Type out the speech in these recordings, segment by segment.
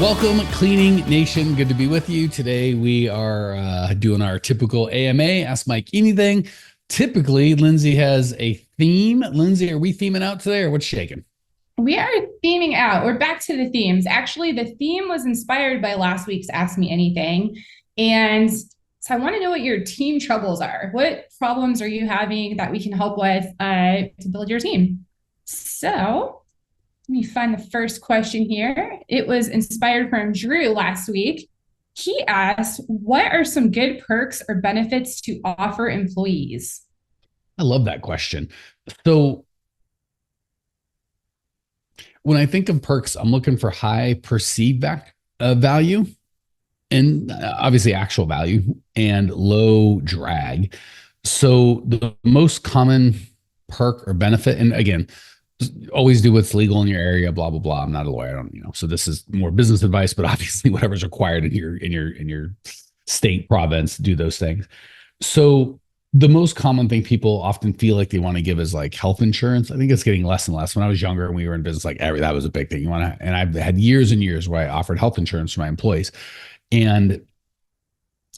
Welcome, Cleaning Nation. Good to be with you. Today we are doing our typical AMA, Ask Mike Anything. Typically, Lindsay has a theme. Lindsay, are we theming out today or what's shaking? We are theming out. We're back to the themes. Actually, the theme was inspired by last week's Ask Me Anything. And so I want to know what your team troubles are. What problems are you having that we can help with to build your team? So let me find the first question here. It was inspired from Drew last week. He asked, what are some good perks or benefits to offer employees? I love that question. So when I think of perks, I'm looking for high perceived value and obviously actual value and low drag. So the most common perk or benefit, and again, always do what's legal in your area, blah, blah, blah. I'm not a lawyer. I don't, so this is more business advice, but obviously whatever's required in your state, province, do those things. So the most common thing people often feel like they want to give is like health insurance. I think it's getting less and less. When I was younger and we were in business, like that was a big thing. And I've had years and years where I offered health insurance to my employees. And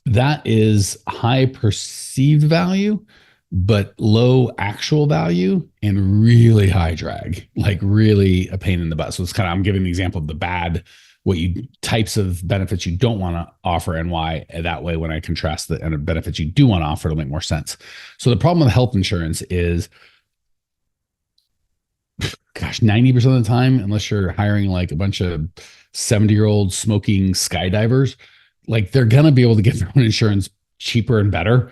that is high perceived value, but low actual value and really high drag, like really a pain in the butt. So it's kind of, I'm giving the example of the bad, types of benefits you don't want to offer and why. That way, when I contrast the benefits you do want to offer, it'll make more sense. So the problem with health insurance is, gosh, 90% of the time, unless you're hiring like a bunch of 70-year-old smoking skydivers, like they're going to be able to get their own insurance cheaper and better.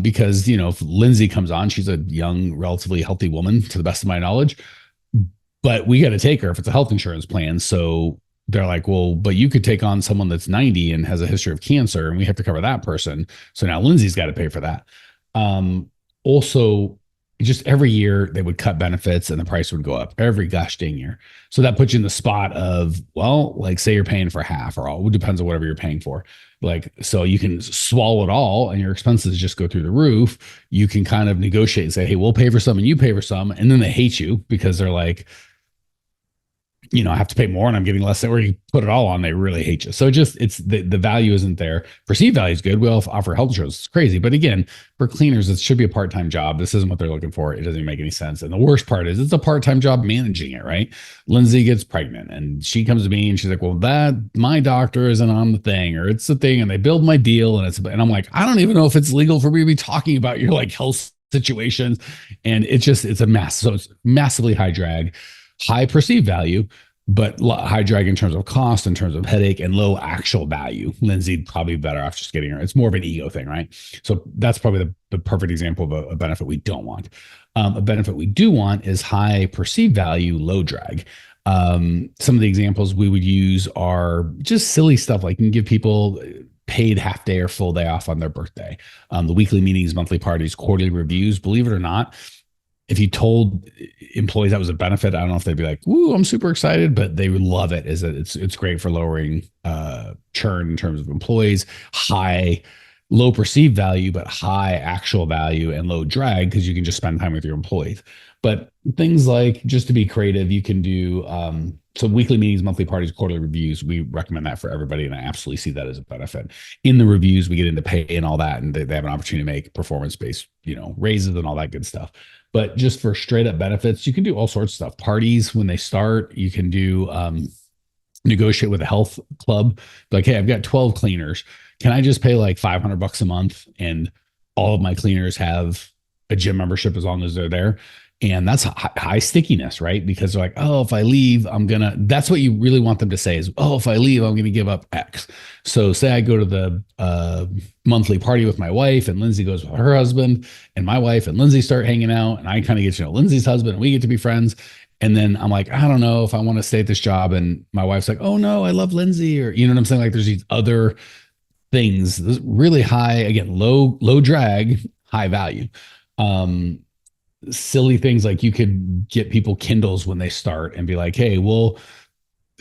Because, if Lindsay comes on, she's a young, relatively healthy woman to the best of my knowledge, but we got to take her if it's a health insurance plan. So they're like, well, but you could take on someone that's 90 and has a history of cancer and we have to cover that person. So now Lindsay's got to pay for that. Also, just every year they would cut benefits and the price would go up every gosh dang year. So that puts you in the spot of, well, like say you're paying for half or all, it depends on whatever you're paying for. Like, so you can swallow it all and your expenses just go through the roof. You can kind of negotiate and say, hey, we'll pay for some and you pay for some. And then they hate you because they're like, I have to pay more and I'm getting less. Or you put it all on, they really hate you. So it's the value isn't there. Perceived value is good. We all offer health insurance. It's crazy. But again, for cleaners, it should be a part-time job. This isn't what they're looking for. It doesn't even make any sense. And the worst part is it's a part-time job managing it, right? Lindsay gets pregnant and she comes to me and she's like, well, my doctor isn't on the thing or it's the thing. And they build my deal and I'm like, I don't even know if it's legal for me to be talking about your like health situations. And it's a mess. So it's massively high drag, high perceived value, but high drag in terms of cost, in terms of headache, and low actual value. Lindsay probably better off just getting her. It's more of an ego thing, right? So that's probably the perfect example of a benefit we don't want. A benefit we do want is high perceived value, low drag. Some of the examples we would use are just silly stuff like you can give people paid half day or full day off on their birthday. The weekly meetings, monthly parties, quarterly reviews. Believe it or not, if you told employees that was a benefit, I don't know if they'd be like, "Ooh, I'm super excited," but they would love it. Is that it's great for lowering churn in terms of employees, low perceived value, but high actual value and low drag because you can just spend time with your employees. But things like, just to be creative, you can do so weekly meetings, monthly parties, quarterly reviews. We recommend that for everybody, and I absolutely see that as a benefit. In the reviews, we get into pay and all that, and they have an opportunity to make performance-based, raises and all that good stuff. But just for straight up benefits, you can do all sorts of stuff. Parties, when they start, you can do negotiate with a health club. Like, hey, I've got 12 cleaners. Can I just pay like $500 a month and all of my cleaners have a gym membership as long as they're there? And that's high stickiness, right? Because they're like, oh, if I leave, that's what you really want them to say is, oh, if I leave, I'm going to give up X. So say I go to the monthly party with my wife and Lindsay goes with her husband and my wife and Lindsay start hanging out and I kind of get to know Lindsay's husband and we get to be friends. And then I'm like, I don't know if I want to stay at this job. And my wife's like, oh no, I love Lindsay. Or, you know what I'm saying? Like there's these other things, really high, again, low drag, high value. Silly things like you could get people Kindles when they start and be like, hey, we'll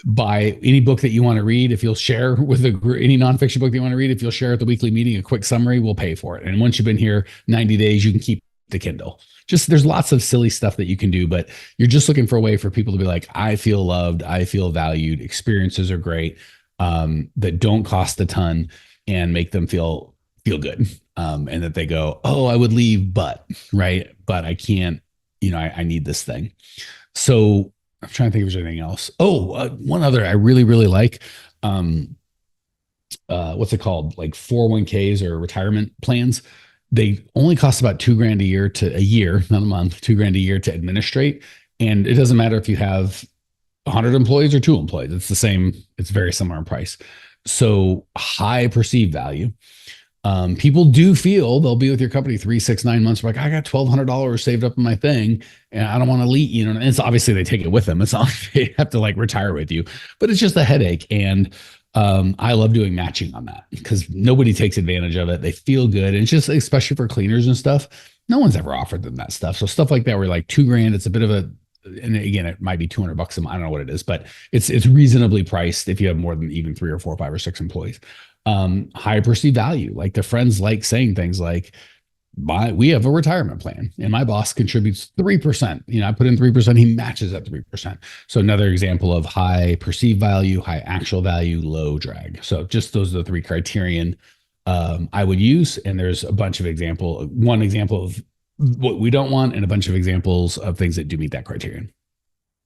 buy any book that you want to read. If you'll share with any nonfiction book that you want to read, if you'll share at the weekly meeting, a quick summary, we'll pay for it. And once you've been here 90 days, you can keep the Kindle. Just there's lots of silly stuff that you can do, but you're just looking for a way for people to be like, I feel loved, I feel valued, experiences are great, that don't cost a ton and make them feel good. And that they go, oh, I would leave, but I can't, I need this thing. So I'm trying to think if there's anything else. Oh, one other I really, really like, what's it called? Like 401ks or retirement plans. They only cost about $2,000 a year, not a month, $2,000 a year to administrate. And it doesn't matter if you have 100 employees or 2 employees. It's the same. It's very similar in price. So high perceived value. People do feel they'll be with your company 3, 6, 9 months. Like, I got $1,200 saved up in my thing and I don't want to leave, and it's obviously they take it with them. It's not like they have to like retire with you, but it's just a headache. And I love doing matching on that because nobody takes advantage of it. They feel good. And it's just, especially for cleaners and stuff, no one's ever offered them that stuff. So stuff like that, where like $2,000, it's a bit of a, and again, it might be $200 a month. I don't know what it is, but it's reasonably priced if you have more than even 3 or 4, 5 or 6 employees. High perceived value. Like the friends like saying things like, we have a retirement plan and my boss contributes 3%. I put in 3%, he matches at 3%. So another example of high perceived value, high actual value, low drag. So just those are the 3 criterion I would use. And there's a bunch of one example of what we don't want and a bunch of examples of things that do meet that criterion.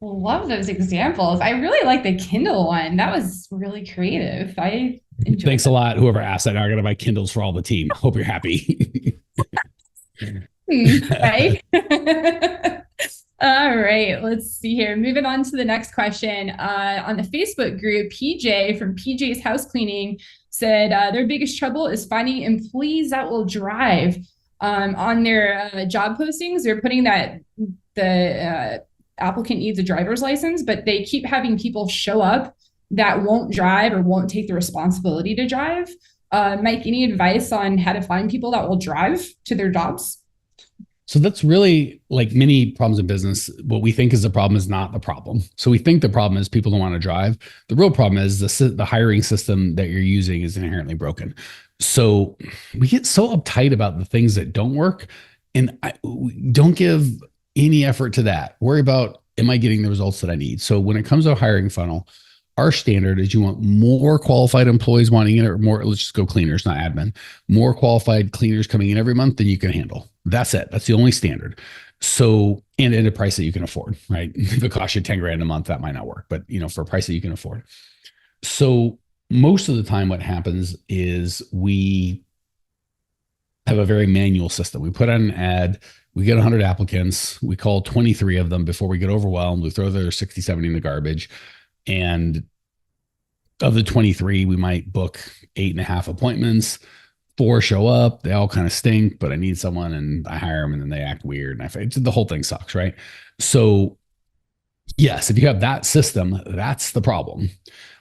Love those examples. I really like the Kindle one. That was really creative. I enjoyed Thanks a lot. Whoever asked that, now I'm going to buy Kindles for all the team. Hope you're happy. Right. All right. Let's see here. Moving on to the next question. On the Facebook group, PJ from PJ's House Cleaning said their biggest trouble is finding employees that will drive. On their job postings, they're putting that the applicant needs a driver's license, but they keep having people show up that won't drive or won't take the responsibility to drive. Mike, any advice on how to find people that will drive to their jobs? So that's really like many problems in business. What we think is the problem is not the problem. So we think the problem is people don't want to drive. The real problem is the hiring system that you're using is inherently broken. So we get so uptight about the things that don't work, and we don't give any effort to that. Worry about, am I getting the results that I need? So when it comes to a hiring funnel, our standard is you want more qualified employees wanting it, or more, let's just go cleaners, not admin, more qualified cleaners coming in every month than you can handle. That's it. That's the only standard. So, and at a price that you can afford, right? If it costs you $10,000 a month, that might not work, but for a price that you can afford. So most of the time what happens is we have a very manual system. We put out an ad, we get 100 applicants, we call 23 of them before we get overwhelmed, we throw their 60, 70 in the garbage. And of the 23, we might book 8.5 appointments. 4 show up. They all kind of stink, but I need someone and I hire them and then they act weird. And the whole thing sucks, right? So yes, if you have that system, that's the problem.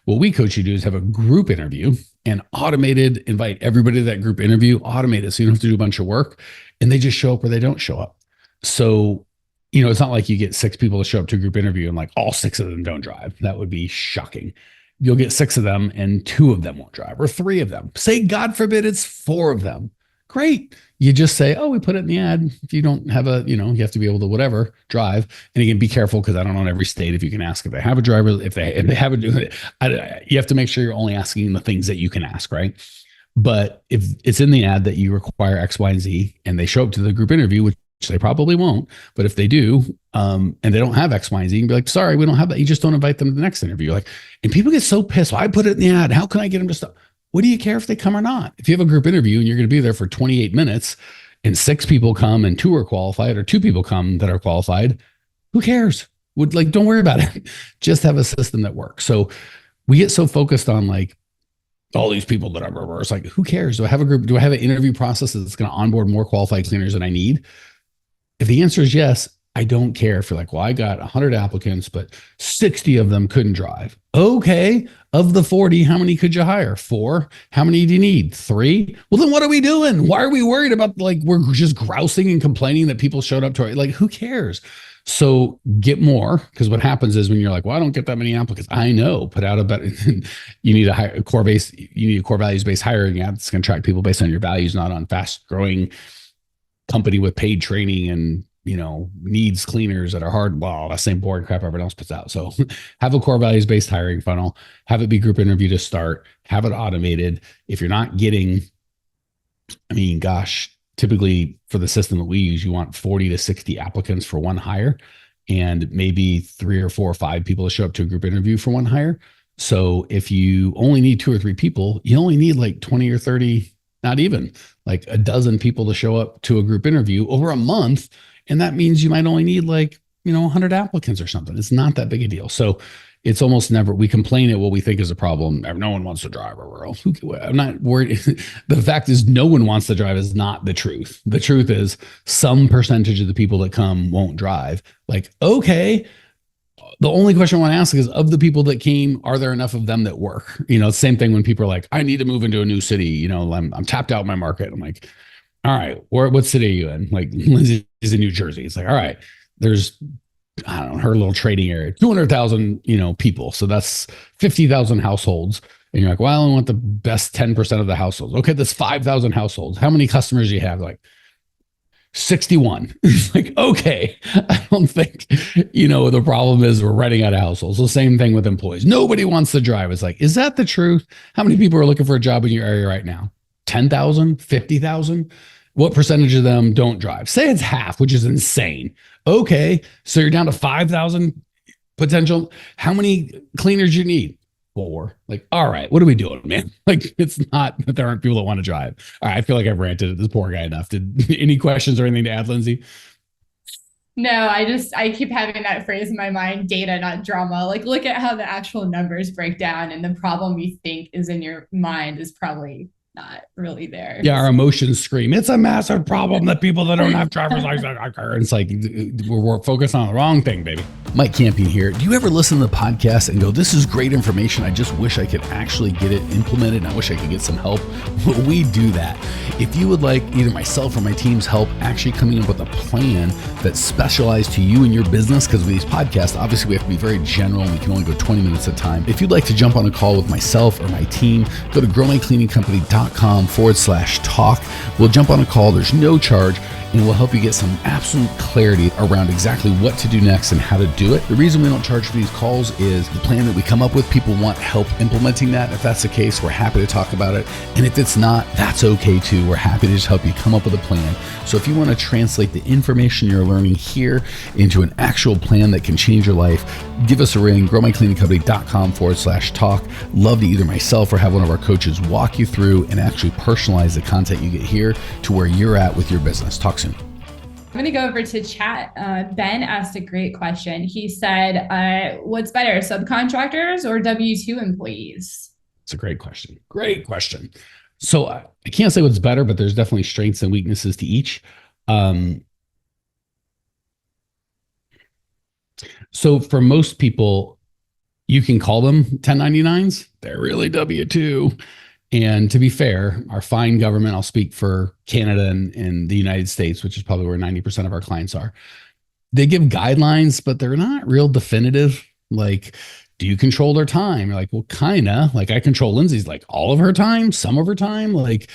What we coach you to do is have a group interview and invite everybody to that group interview, automate it so you don't have to do a bunch of work, and they just show up or they don't show up. So it's not like you get 6 people to show up to a group interview and like all 6 of them don't drive. That would be shocking. You'll get 6 of them and 2 of them won't drive, or 3 of them. Say, God forbid, it's 4 of them. Great. You just say, oh, we put it in the ad. If you don't have you have to be able to drive. And again, be careful, because I don't know in every state if you can ask if they have a driver, if they have you have to make sure you're only asking the things that you can ask, right? But if it's in the ad that you require X, Y, and Z, and they show up to the group interview, which they probably won't, but if they do, and they don't have X, Y, and Z, you can be like, sorry, we don't have that. You just don't invite them to the next interview. And people get so pissed. Well, I put it in the ad. How can I get them to stop? What do you care if they come or not? If you have a group interview and you're going to be there for 28 minutes and 6 people come and 2 are qualified, or 2 people come that are qualified, who cares? Don't worry about it. Just have a system that works. So we get so focused on all these people that are, it's like, who cares? Do I have a group? Do I have an interview process that's going to onboard more qualified cleaners than I need? If the answer is yes, I don't care if you're like, well, I got 100 applicants, but 60 of them couldn't drive. Okay. Of the 40, how many could you hire? 4. How many do you need? 3. Well, then what are we doing? Why are we worried about we're just grousing and complaining that people showed up to it? Who cares? So get more, because what happens is when you're like, well, I don't get that many applicants. I know, put out a better, you need a core values-based hiring ad that's going to track people based on your values, not on fast growing company with paid training and, needs cleaners that are hard. Well, that same boring crap everyone else puts out. So have a core values based hiring funnel, have it be group interview to start, have it automated. If you're not getting, gosh, typically for the system that we use, you want 40 to 60 applicants for one hire and maybe 3 or 4 or 5 people to show up to a group interview for one hire. So if you only need 2 or 3 people, you only need like 20 or 30, not even like a dozen people to show up to a group interview over a month. And that means you might only need like, 100 applicants or something. It's not that big a deal. So it's almost never, we complain at what we think is a problem. No one wants to drive, or I'm not worried. The fact is no one wants to drive is not the truth. The truth is some percentage of the people that come won't drive. Like, okay, the only question I want to ask is, of the people that came, are there enough of them that work? Same thing when people are like, I need to move into a new city. I'm tapped out in my market. I'm like, all right, what city are you in? Like, Lindsay's in New Jersey. It's like, all right, there's, I don't know, her little trading area, 200,000, people. So that's 50,000 households. And you're like, well, I only want the best 10% of the households. Okay, that's 5,000 households. How many customers do you have? Like 61. It's like, okay, I don't think, the problem is we're renting out of households. The same thing with employees. Nobody wants to drive. It's like, is that the truth? How many people are looking for a job in your area right now? 10,000, 50,000? What percentage of them don't drive? Say it's half, which is insane. Okay, so you're down to 5,000 potential. How many cleaners you need? 4. Like, all right, what are we doing, man? Like, it's not that there aren't people that want to drive. All right, I feel like I've ranted at this poor guy enough. Any questions or anything to add, Lindsay? No, I keep having that phrase in my mind, data, not drama. Like, look at how the actual numbers break down, and the problem you think is in your mind is probably not really there. Yeah, our emotions scream, it's a massive problem that people that don't have driver's license are. It's like we're focused on the wrong thing, baby. Mike Campion here. Do you ever listen to the podcast and go, this is great information, I just wish I could actually get it implemented, and I wish I could get some help? Well, we do that. If you would like either myself or my team's help actually coming up with a plan that's specialized to you and your business, because with these podcasts, obviously we have to be very general and we can only go 20 minutes at a time. If you'd like to jump on a call with myself or my team, go to growmycleaningcompany.com/talk. We'll jump on a call. There's no charge, and we'll help you get some absolute clarity around exactly what to do next and how to do it. The reason we don't charge for these calls is the plan that we come up with, people want help implementing that. If that's the case, we're happy to talk about it. And if it's not, that's okay too. We're happy to just help you come up with a plan. So if you want to translate the information you're learning here into an actual plan that can change your life, give us a ring, growmycleaningcompany.com/talk. Love to either myself or have one of our coaches walk you through and actually personalize the content you get here to where you're at with your business. Talk soon. I'm going to go over to chat. Ben asked a great question. He said, what's better, subcontractors or W-2 employees? It's a great question. Great question. So I can't say what's better, but there's definitely strengths and weaknesses to each. So for most people, you can call them 1099s. They're really W-2. And to be fair, our fine government, I'll speak for Canada and the United States, which is probably where 90% of our clients are. They give guidelines, but they're not real definitive. Like, do you control their time? You're like, well, kind of. Like, I control Lindsay's like all of her time, some of her time. Like,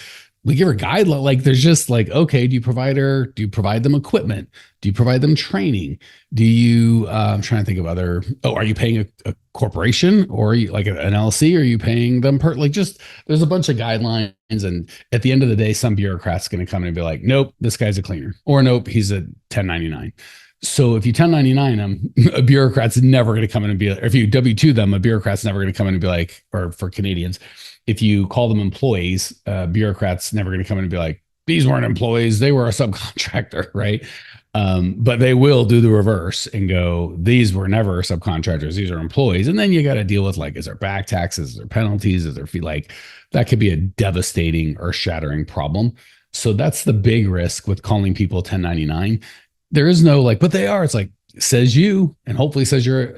we give her guidelines. Like, there's just like, okay, do you provide them equipment? Do you provide them training? Do you, I'm trying to think of other, are you paying a corporation, or are you like an LLC? Are you paying them just, there's a bunch of guidelines. And at the end of the day, some bureaucrat's going to come in and be like, nope, this guy's a cleaner, or nope, he's a 1099. So if you 1099 them, a bureaucrat's never going to come in and be like, or if you W-2 them, a bureaucrat's never going to come in and be like, or for Canadians, if you call them employees, bureaucrats never going to come in and be like, these weren't employees, they were a subcontractor, right? But they will do the reverse and go, these were never subcontractors, these are employees. And then you got to deal with like, is there back taxes, is there penalties, is there fee? Like, that could be a devastating, earth-shattering problem. So that's the big risk with calling people 1099. There is no like, but they are. It's like, says you, and hopefully says your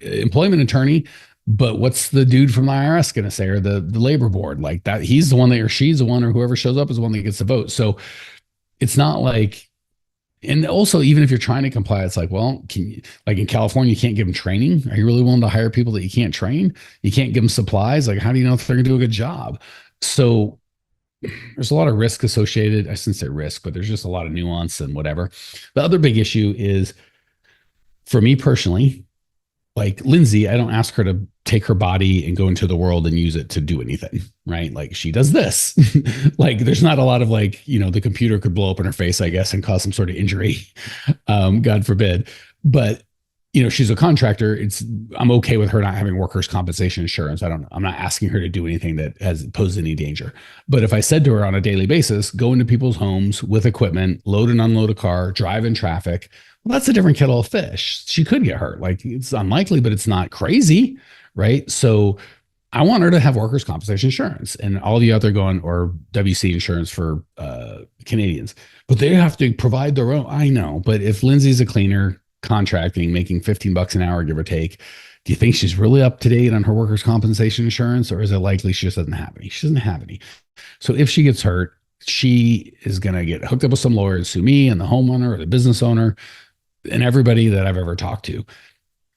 employment attorney. But what's the dude from the IRS going to say, or the labor board? Like that, he's the one that, or she's the one, or whoever shows up is the one that gets the vote. So it's not like, and also even if you're trying to comply, it's like, well, can you, like in California, you can't give them training. Are you really willing to hire people that you can't train? You can't give them supplies. Like, how do you know if they're going to do a good job? So there's a lot of risk associated. I shouldn't say risk, but there's just a lot of nuance and whatever. The other big issue is for me personally, like Lindsay, I don't ask her to take her body and go into the world and use it to do anything, right? Like she does this. Like there's not a lot of like, the computer could blow up in her face, I guess, and cause some sort of injury. God forbid. But she's a contractor. I'm okay with her not having workers' compensation insurance. I'm not asking her to do anything that has posed any danger. But if I said to her on a daily basis, go into people's homes with equipment, load and unload a car, drive in traffic, well, that's a different kettle of fish. She could get hurt. Like it's unlikely, but it's not crazy, right? So I want her to have workers' compensation insurance and all the other or WC insurance for Canadians, but they have to provide their own. I know, but if Lindsay's a cleaner contracting, making $15 an hour, give or take, do you think she's really up to date on her workers' compensation insurance, or is it likely she just doesn't have any? She doesn't have any. So if she gets hurt, she is going to get hooked up with some lawyer and sue me and the homeowner or the business owner and everybody that I've ever talked to.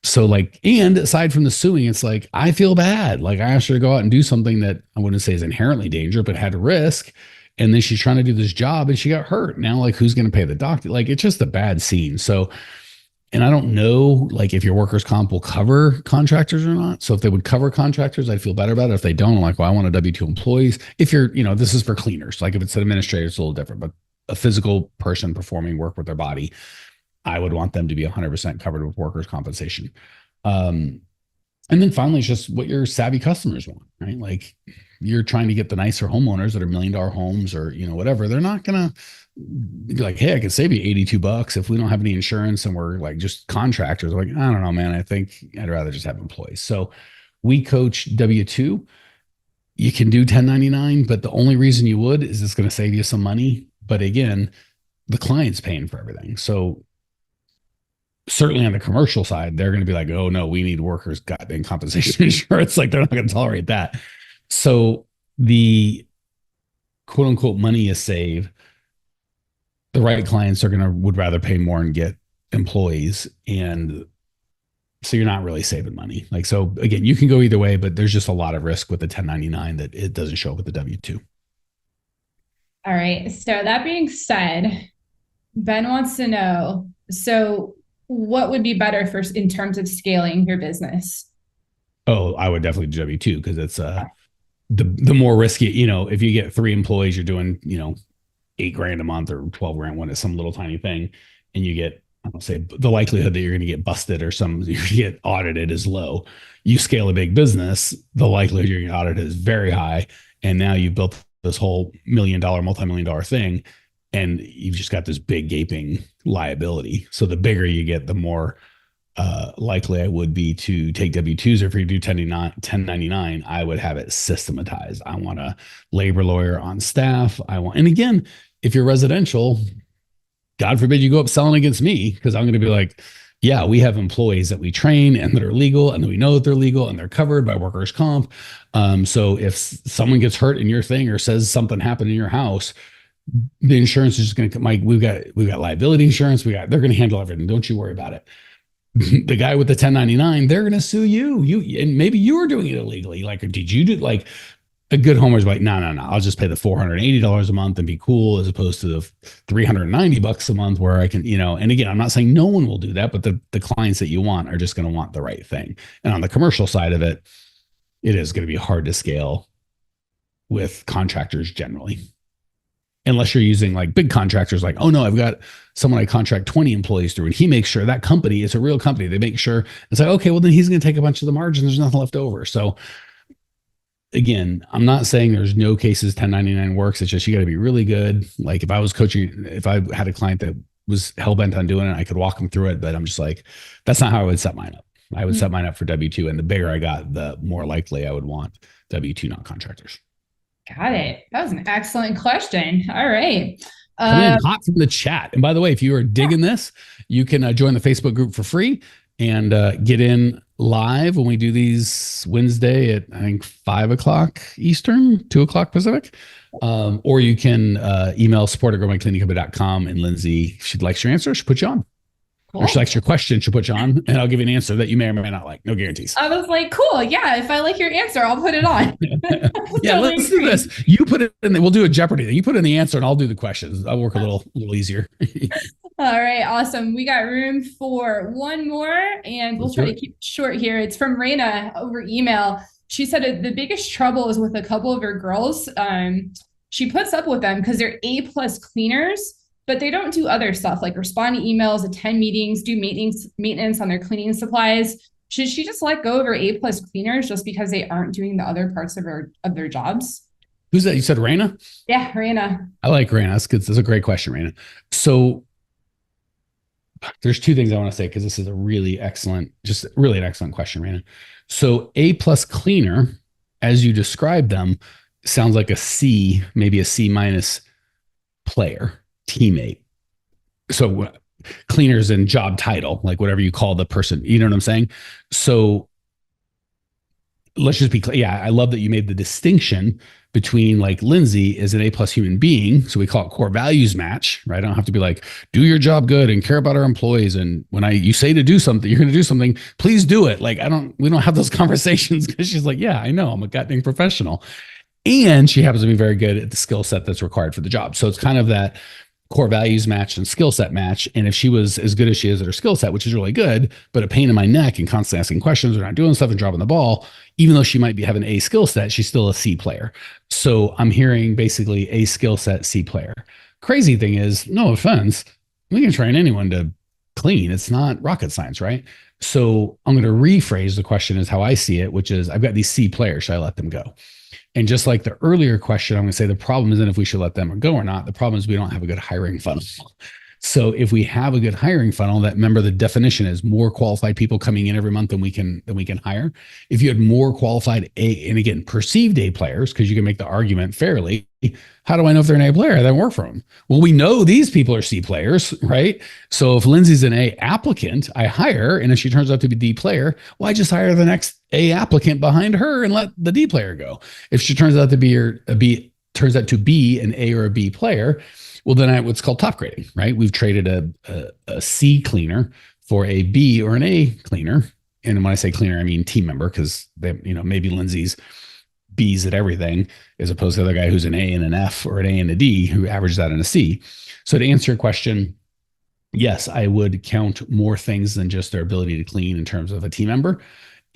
So and aside from the suing, it's like, I feel bad. Like I asked her to go out and do something that I wouldn't say is inherently dangerous, but had a risk. And then she's trying to do this job and she got hurt. Now, who's going to pay the doctor? It's just a bad scene. So, and I don't know, if your workers' comp will cover contractors or not. So if they would cover contractors, I'd feel better about it. If they don't, I'm like, well, I want a W-2 employees. If you're, this is for cleaners. If it's an administrator, it's a little different, but a physical person performing work with their body, I would want them to be 100% covered with workers' compensation. And then finally, it's just what your savvy customers want, right? You're trying to get the nicer homeowners that are $1 million homes or, whatever. They're not going to be like, hey, I can save you $82 if we don't have any insurance and we're just contractors. I don't know, man. I think I'd rather just have employees. So we coach W-2. You can do 1099, but the only reason you would is it's going to save you some money. But again, the client's paying for everything. So certainly on the commercial side, they're going to be like, oh no, we need workers goddamn compensation insurance. They're not going to tolerate that. So the quote unquote money you save, the right clients would rather pay more and get employees. And so you're not really saving money. So again, you can go either way, but there's just a lot of risk with the 1099 that it doesn't show up with the W-2. All right. So that being said, Ben wants to know, so what would be better in terms of scaling your business? Oh, I would definitely do W-2 because it's the more risky, if you get 3 employees, you're doing, $8,000 a month or 12 grand when it's some little tiny thing. And you get, I don't say the likelihood that you're going to get busted or you're going to get audited is low. You scale a big business, the likelihood you're going to get audited is very high. And now you've built this whole $1 million, multi-million-dollar thing. And you've just got this big gaping liability. So the bigger you get, the more likely I would be to take W-2s. Or if you do 1099, I would have it systematized. I want a labor lawyer on staff. And again, if you're residential, God forbid you go up selling against me, because I'm going to be like, yeah, we have employees that we train and that are legal and that we know that they're legal and they're covered by workers' comp. So if someone gets hurt in your thing or says something happened in your house, the insurance is just going to come. We've got liability insurance. They're going to handle everything. Don't you worry about it. The guy with the 1099, they're going to sue you. And maybe you were doing it illegally. Did you do a good homeowner's like, no, I'll just pay the $480 a month and be cool, as opposed to the $390 a month where I can, and again, I'm not saying no one will do that, but the clients that you want are just going to want the right thing. And on the commercial side of it, it is going to be hard to scale with contractors generally. Unless you're using big contractors, oh no, I've got someone I contract 20 employees through and he makes sure that company is a real company. They make sure it's okay, well then he's going to take a bunch of the margin. There's nothing left over. So again, I'm not saying there's no cases 1099 works. It's just, you got to be really good. If I was coaching, if I had a client that was hell bent on doing it, I could walk them through it, but I'm just that's not how I would set mine up. I would set mine up for W-2, and the bigger I got, the more likely I would want W-2, not contractors. Got it. That was an excellent question. All right. Coming in hot from the chat. And by the way, if you are digging this, you can join the Facebook group for free and get in live when we do these Wednesday at, I think, 5:00 Eastern, 2:00 Pacific. Or you can email support@growmycleaningcompany.com, and Lindsay, if she'd like your answer, she'll put you on. Or she likes your question, she'll put you on, and I'll give you an answer that you may or may not like. No guarantees. I was like, cool. Yeah. If I like your answer, I'll put it on. Yeah, totally let's do this. You put it in, we'll do a Jeopardy thing. You put in the answer and I'll do the questions. I'll work a little easier. All right. Awesome. We got room for one more and we'll try to keep it short here. It's from Raina over email. She said the biggest trouble is with a couple of her girls. She puts up with them because they're A+ cleaners, but they don't do other stuff like respond to emails, attend meetings, do maintenance on their cleaning supplies. Should she just let go of her A+ cleaners just because they aren't doing the other parts of their jobs? Who's that? You said Raina? Yeah, Raina. I like Raina. That's good. That's a great question, Raina. So there's two things I want to say because this is a really excellent, just really an excellent question, Raina. So A+ cleaner, as you described them, sounds like a C, maybe a C- player, teammate. So cleaners and job title, like whatever you call the person, you know what I'm saying? So let's just be clear. Yeah, I love that you made the distinction between like Lindsay is an A+ human being. So we call it core values match, right? I don't have to be like, do your job good and care about our employees. And when you say to do something, you're going to do something, please do it. Like, we don't have those conversations because she's like, yeah, I know, I'm a goddamn professional. And she happens to be very good at the skill set that's required for the job. So it's kind of that core values match and skill set match. And if she was as good as she is at her skill set, which is really good, but a pain in my neck and constantly asking questions or not doing stuff and dropping the ball, even though she might be having a skill set, she's still a C player. So I'm hearing basically a skill set C player. Crazy thing is, no offense, we can train anyone to clean. It's not rocket science, right? So I'm going to rephrase the question as how I see it, which is I've got these C players. Should I let them go? And just like the earlier question, I'm going to say the problem isn't if we should let them go or not. The problem is we don't have a good hiring funnel. So if we have a good hiring funnel, that, remember, the definition is more qualified people coming in every month than we can hire. If you had more qualified and again, perceived A players, because you can make the argument fairly, how do I know if they're an A player? That work for them. Well, we know these people are C players, right? So if Lindsay's an A applicant, I hire, and if she turns out to be D player, well, I just hire the next A applicant behind her and let the D player go. If she turns out to be an A or a B player, well, then what's called top grading, right? We've traded a C cleaner for a B or an A cleaner. And when I say cleaner, I mean team member, because maybe Lindsay's B's at everything, as opposed to the other guy who's an A and an F or an A and a D who averages out in a C. So to answer your question, yes, I would count more things than just their ability to clean in terms of a team member.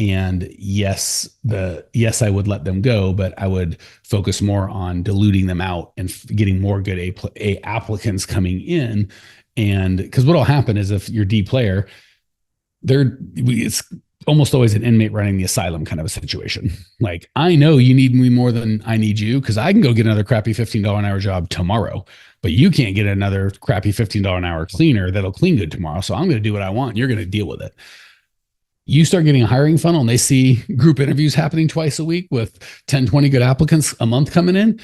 And yes, I would let them go, but I would focus more on diluting them out and getting more good A applicants coming in. And because what'll happen is if you're D player, it's almost always an inmate running the asylum kind of a situation. Like, I know you need me more than I need you because I can go get another crappy $15 an hour job tomorrow, but you can't get another crappy $15 an hour cleaner that'll clean good tomorrow. So I'm going to do what I want. And you're going to deal with it. You start getting a hiring funnel and they see group interviews happening twice a week with 10, 20 good applicants a month coming in,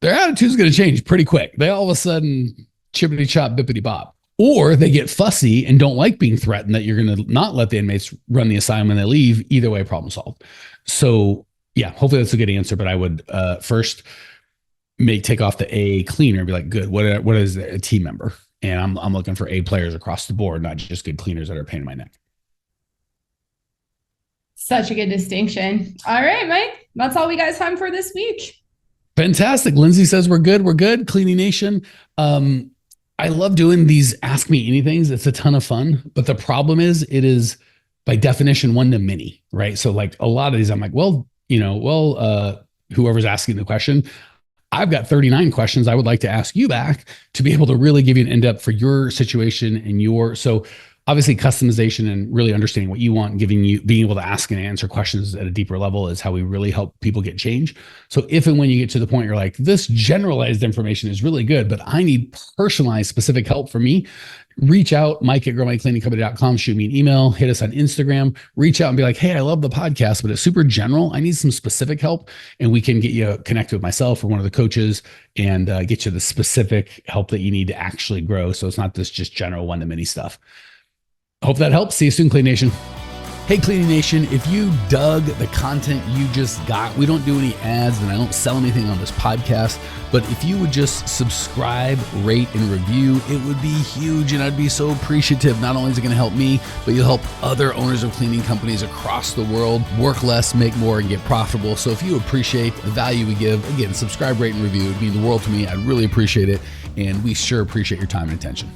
their attitude is going to change pretty quick. They all of a sudden chippity chop, bippity bop. Or they get fussy and don't like being threatened that you're going to not let the inmates run the assignment and they leave. Either way, problem solved. So yeah, hopefully that's a good answer. But I would first take off the A cleaner and be like, good, what is a team member? And I'm looking for A players across the board, not just good cleaners that are a pain in my neck. Such a good distinction. All right, Mike, that's all we got time for this week. Fantastic. Lindsay says we're good. We're good. Cleaning Nation. I love doing these Ask Me Anythings. It's a ton of fun. But the problem is it is by definition one to many, right? So like a lot of these, I'm like, whoever's asking the question, I've got 39 questions I would like to ask you back to be able to really give you an in-depth for your situation and so obviously customization and really understanding what you want and being able to ask and answer questions at a deeper level is how we really help people get change. So if and when you get to the point you're like, this generalized information is really good, but I need personalized specific help for me, reach out, mike@growmycleaningcompany.com, shoot me an email, hit us on Instagram, reach out and be like, hey, I love the podcast, but it's super general. I need some specific help. And we can get you connected with myself or one of the coaches and get you the specific help that you need to actually grow. So it's not this just general one-to-many stuff. Hope that helps. See you soon, Clean Nation. Hey, Cleaning Nation, if you dug the content you just got, we don't do any ads and I don't sell anything on this podcast, but if you would just subscribe, rate, and review, it would be huge and I'd be so appreciative. Not only is it going to help me, but you'll help other owners of cleaning companies across the world work less, make more, and get profitable. So if you appreciate the value we give, again, subscribe, rate, and review. It would mean the world to me. I'd really appreciate it. And we sure appreciate your time and attention.